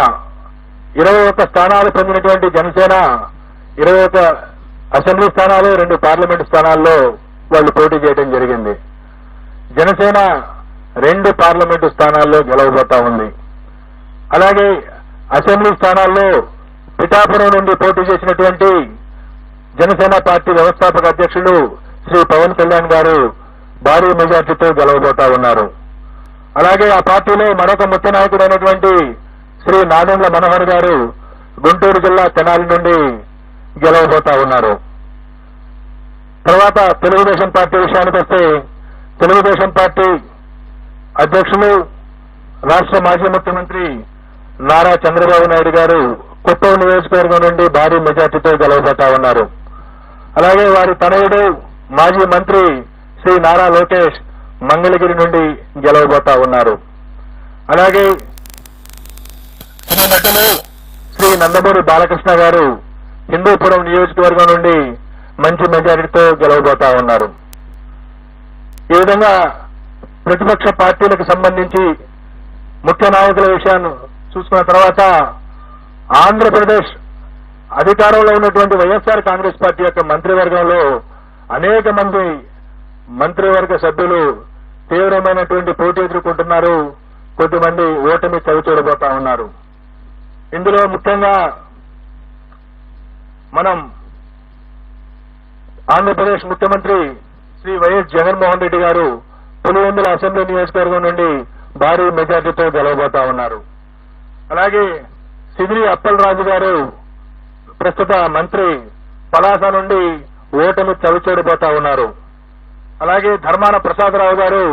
21 స్థానాలు పొందినటువంటి జనసేన 21 అసెంబ్లీ స్థానాలు 2 పార్లమెంటు స్థానాల్లో వాళ్ళు పోటీ చేయడం జరిగింది. జనసేన 2 పార్లమెంటు స్థానాల్లో గెలవబోతా ఉంది. అలాగే అసెంబ్లీ స్థానాల్లో పిఠాపురం నుండి పోటీ చేసినటువంటి జనసేన పార్టీ వ్యవస్థాపక అధ్యక్షులు శ్రీ పవన్ కళ్యాణ్ గారు భారీ మెజార్టీతో గెలవబోతా ఉన్నారు. అలాగే ఆ పార్టీలో మరొక ముఖ్య నాయకుడైనటువంటి శ్రీ నాదెండ్ల మనోహర్ గారు గుంటూరు జిల్లా తెనాలి నుండి గెలవబోతా ఉన్నారు. తర్వాత తెలుగుదేశం పార్టీ విషయానికి వస్తే తెలుగుదేశం పార్టీ అధ్యక్షులు రాష్ట్ర మాజీ ముఖ్యమంత్రి నారా చంద్రబాబు నాయుడు గారు కుప్పం నియోజకవర్గం నుండి భారీ మెజార్టీతో గెలవబోతా ఉన్నారు. అలాగే వారి తనయుడు మాజీ మంత్రి శ్రీ నారా లోకేష్ మంగళగిరి నుండి గెలవబోతా ఉన్నారు. అలాగే శ్రీ నందమూరి బాలకృష్ణ గారు హిందూపురం నియోజకవర్గం నుండి మంచి మెజారిటీతో గెలవబోతా ఉన్నారు. ఈ విధంగా ప్రతిపక్ష పార్టీలకు సంబంధించి ముఖ్య నాయకుల విషయాన్ని చూసుకున్న తర్వాత ఆంధ్రప్రదేశ్ అధికారంలో ఉన్నటువంటి వైఎస్ఆర్ కాంగ్రెస్ పార్టీ యొక్క మంత్రివర్గంలో అనేక మంది మంత్రివర్గ సభ్యులు తీవ్రమైనటువంటి పోటీ ఎదుర్కొంటున్నారు. కొద్దిమంది ఓటమి చవిచూడబోతా ఉన్నారు. ఇందులో ముఖ్యంగా మనం ఆంధ్రప్రదేశ్ ముఖ్యమంత్రి శ్రీ వైఎస్ జగన్మోహన్ రెడ్డి గారు పులివెందుల అసెంబ్లీ నియోజకవర్గం నుండి భారీ మెజార్టీతో గెలవబోతా ఉన్నారు. అలాగే సిదిరి అప్పలరాజు గారు ప్రస్తుత మంత్రి పలాస నుండి ఓటమి చవిచూడబోతా ఉన్నారు. అలాగే ధర్మాన ప్రసాదరావు గారు